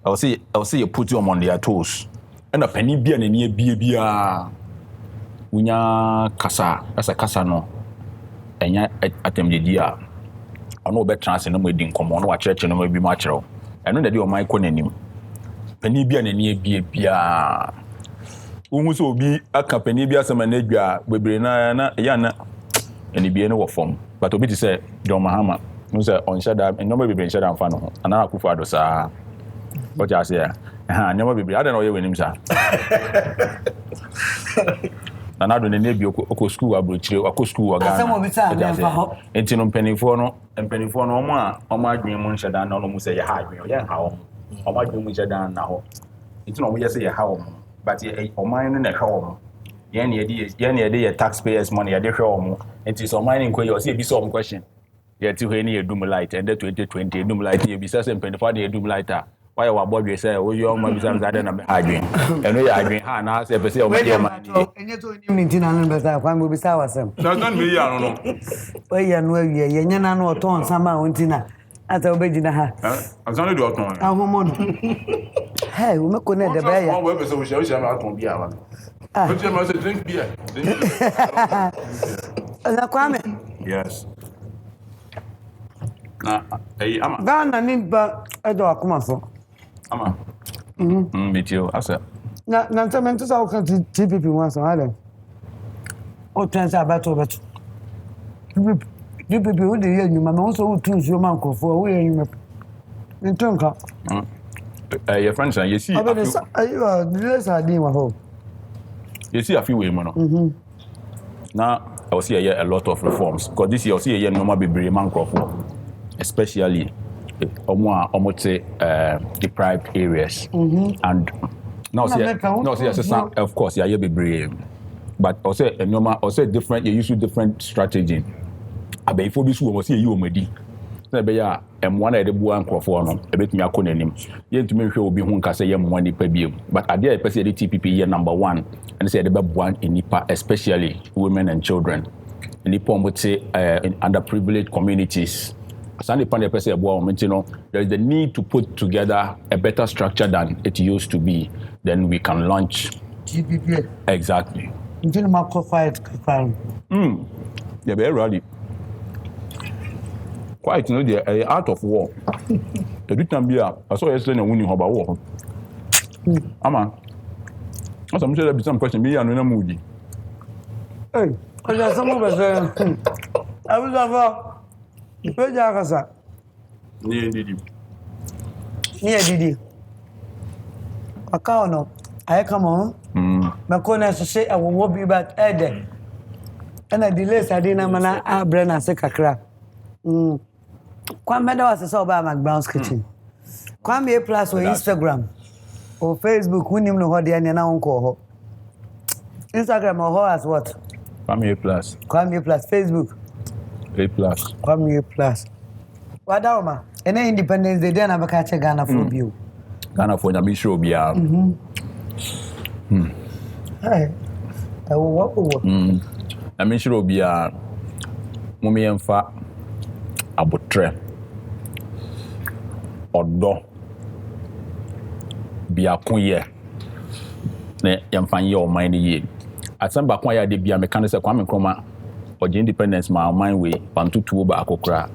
I will say you put you on their toes. And a penny bia na nie bia. Unya kasa, asa kasa no. Enya atemde dia. Ono be trans no medi nkomo no wa church no bi ma kire. Eno na de o mai ko nanim. Pani bia na nie bia. Uhu so obi aka pani bia sama na adwa bebre na ya na eni bia no wo form. But obi ti say John Mahama, no say on shada no be bebre shada mfa no ho. Ana akufo ado sa. What you say? Nyama bebre ada na o ye wenim sa. Na do ne bi okọ school abrochire okọ school wa Ghana. Asemo bi sa me fa ho. Enti no mpanifo no omo adwen mu nhyeda na no mu say ye ha adwen ye ha wo. Omo adwen mu nhyeda na ho. Enti no mo ye say ye ha wo. But oman no na hwa wo. Ye na ye taxpayers money ye de hwa wo. Enti so oman nko ye say bi so question. Ye ti hwe ni edum light and 2020 edum light ye bi say mpanifo de edum light a. Why you above say we your ma bisa mza na me adwen eno ya adwen ha na say pese o ma dey ma ni enye to ni minti na no besa kwa mo bisa wasem na don me ya no we ya no awie ye nya na no oton sama onti na ata obegina ha azan do oton ahomo no hey o me ko na de ba ya we pese o she ma aton bia wa o je ma say drink beer na kwame yes na ama Ghana ni ba edo akoma so ama metio asa na ntamente sa o kan TPP wan so hale o transa abato TPP o de ye nyuma me so o tun so man kofo o ye nyuma ntonka your friends and you see ayo this adi wa ho you see a few way man now I will see a lot of reforms because this year I see a normal bebre man kofo especially deprived areas and No, of course, yeah, you be brave. But also, different. You use different strategy. I be for this one, see you already. So be ya, one of the buan crofo no. A bit me akone nim. You to me sure obi hu nka say you money per biom. But I dare person the TPP year number 1, and say the be buan in Nipa, especially women and children. In Nipa would say in underprivileged communities. There is the need to put together a better structure than it used to be. Then we can launch. TPP. Exactly. Yeah, very ready. Quite, the art of war. The return be I saw yesterday winning about war. Ama. I'm sure there be some question. Me and no moody. Hey, there's some of us. I was over. Where's Akasa? Near Didi. Akano. I come on. Makona say I will be back Ede. And I delay Sadina Mana Brena Sekakra. Kwame was a so by McBrown's kitchen. Kwame APlus or Instagram or Facebook. We know what they are now call Instagram or as what? Kwame APlus. Facebook. APlus. Kwame APlus. Wadawma. Any Independence Day then I catch Ghana for you. Ghana for Namisho Bia. Hey. I will walk over. Namisho Bia. Mummy and Fa Abotre. Odo. Bia Kunye. Ne Yamfanye or Mine Ye. At some Bakwaya de Bia Mechanics Kwame Kroma. Or the independence my mind way pantutu ba akokra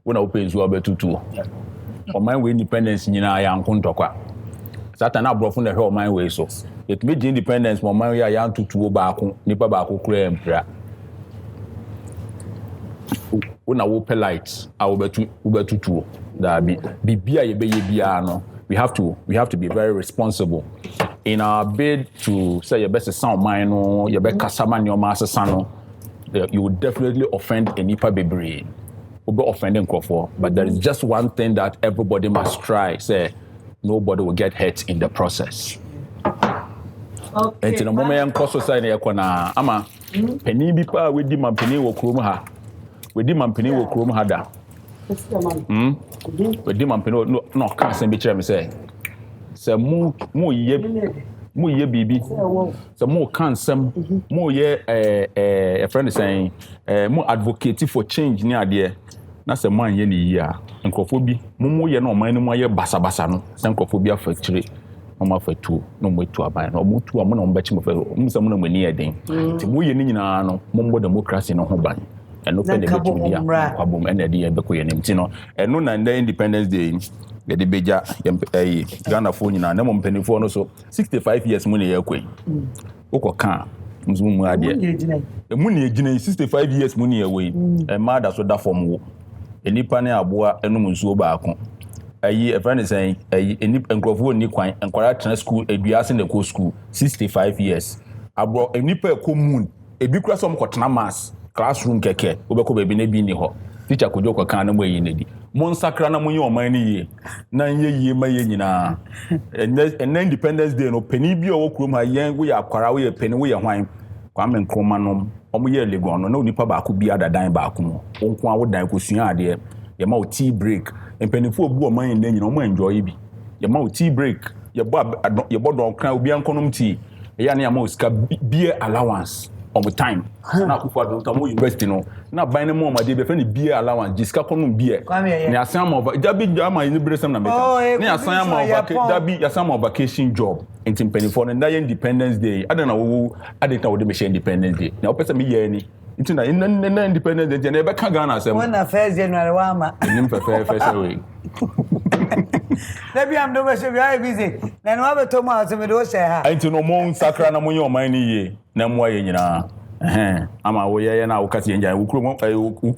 when open zu obetutu or mind way independence nyina ya nkontokwa satan abrofo na hwe mind way so it made the independence my mind ya ya ntutu ba ako nipa ba akokra empra when wo polite a obetutu da bibia ye be ye bia no we have to be very responsible in our bid to say your best sound mind no your best customer your master son. You would definitely offend a Nipa Bebre. Will be offending Crawford. But there is just one thing that everybody must try. Say, nobody will get hurt in the process. Okay. And in the moment, cost society, ama penny bipa with the penny will chrome her. With the penny will chrome her down. With the penny no can't send me say. Say, more ye baby. So more cancer, more ye a friend is saying more advocating for change near there. That's a man ye year. Ancophobia, more ye no mind more ye basabasano, Sancophobia factory, no more for 2, no more to a buy, no more to a man on betching of someone when near ding. To we in no more democracy no home ban. And no penny problem and the dear Bequia Nimtino, and no and the Independence Day. The beja Ghana phone na mo mpani phone so 65 years money ya kwen ukoka mzumu ade e muni ejina 65 years money ya we e ma da so da form wo enipa ne aboa enum nsuo baako e friend say enipa nkrofo ni kwan enkwara tena school eduase na ko school 65 years abro enipa ko moon ebi kura so mkotena mass classroom keke obeko bebi na bi ni ho teacher kojo kwaka na mo yi na di mon sakra na monye oman ni ye na ye ma ye nyina and Independence Day no peni bi o krom ha yen we akwara we peni we hwan Kwame Nkrumah no omo ye legon no na onipa ba ko bi adadan ba ko mo onko a wodan ko sua ade ye ma o tea break empenifo obu oman yen nyina omo enjoy bi ye ma o tea break ye bo don kran obi ankonom tea ye na ya ma o ska beer allowance all the time. Na kufa do tamo university no. Na ban mo ma dey be friend beer allowance, jiska kono beer. Ni asan mo dabi jama ni bresem na meka. Ni asan mo dabi asan mo vacation job. Entim penny for na Independence Day. Adana wo adeta wo dey me Independence Day. Na opesa me ye ni. Nti na Independence Day na e be ka Ghana asem. When na 1st January wa ma. Nim first way. Maybe I'm doing very busy. Then what about Thomas? I'm doing share. I don't know more sakra na monyo mine ye. Na mo ye nyina. Ama wo ye na wo kase enja wo kuro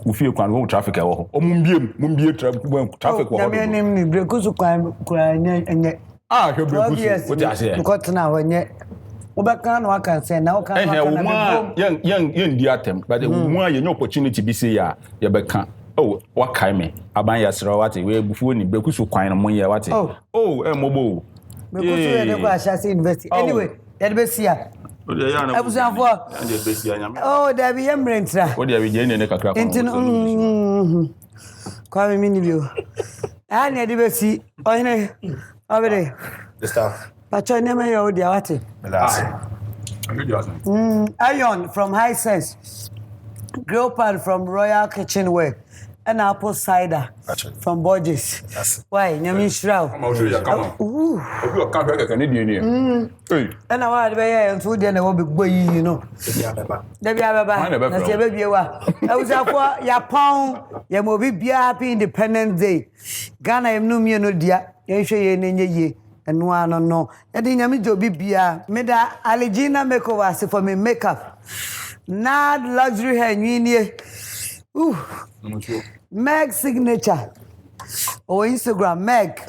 wo fie kwan wo traffic e wo ho. O mumbie traffic wo ho. Na me nim ni break so kwan enye. Ah, he break so. What you say? Because na wo nye. Wo be kan no aka say na wo kan no aka. Yen di atem, but wo a ye no opportunity bi say ya ye be kan. Oh, what kind me? Aban yasra wati we bufu ni break so kwan no mo ye wati. Oh, mobo. Me go to the Ashasi University. Anyway, that be here. Oh, there be emrentra. What do you be in the kakra? Kwame Minibio. I need to see. Oh, no. Over there. The staff. But your name is Odiawati. Iron from High Sense. Grill pan from Royal Kitchenware. And apple cider from Borges. Yes. Why? Nyami Shroud. Come on. Ooh. You can't break a Canadian here. And I want to be here and food and I will be boy, you know. Debbie Ababa. That's your baby. I was up for your pound. You will be happy Independence Day. Ghana, I'm no mere no dear. You show you in ye. And one or no. I didn't have me to be beer. Made a Allegina makeover for me makeup. Not luxury hair, you ooh. Meg signature or Instagram Meg.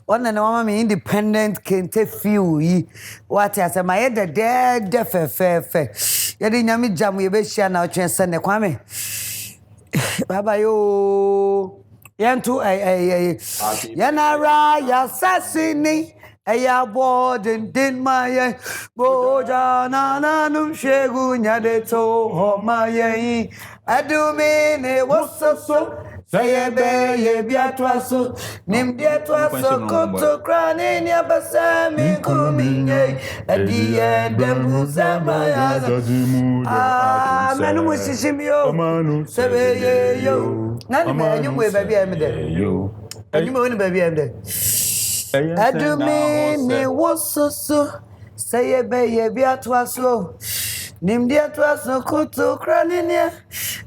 One and one me independent can take few. What I say my head the dead fair. You didn't me jam we be share now chance and Kwame. Baba yo yantu yanara ya sassini Aya boarding din my boja na num shegu nyade to ho my adu me ne wososo say be ye biatwaso nim diatwaso koto krane ni abasa mi kuminye adi dembuza maya manu musishimio sebe ye yo nani me anyum we baby am there yo anyum we baby am there Adumi ne wososo say be bi atwaso nim di atwaso kuto kraninia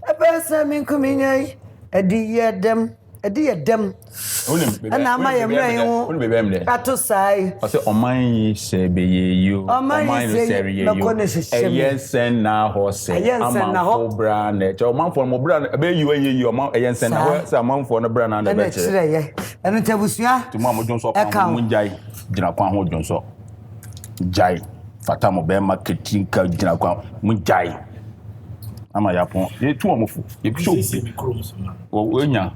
ebesa min kuminyai adi yedem ana ma yemre hu ato sai I say oman se be you oman se be you eyensen na ho se amanfo bra na che omanfo mo bra be you oman eyensen na ho se amanfo no bra na na be che eno tabusua to mo jonso pa mo njai gina kwa ho jonso jai fata mo be marketing ka gina kwa mo jai ama yapon ye tu omofu ye show MiPROMO o enya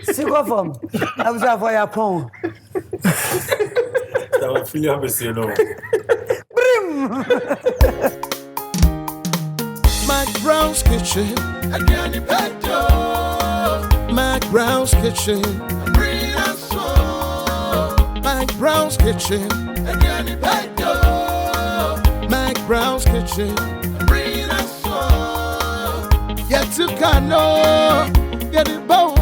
siko form abusa for yapon ta fili abese no brim McBrown's kitchen again in Pedro McBrown's kitchen bring us so McBrown's kitchen again in Pedro McBrown's kitchen bring us yet to cano, get it bow.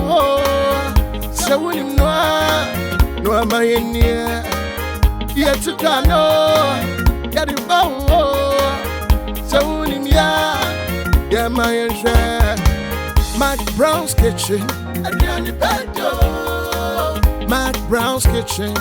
So when you know, no am I in here. Yet to cano, get it bow. So when you know, yeah, my share. McBrown's kitchen, and you're the bed. McBrown's kitchen.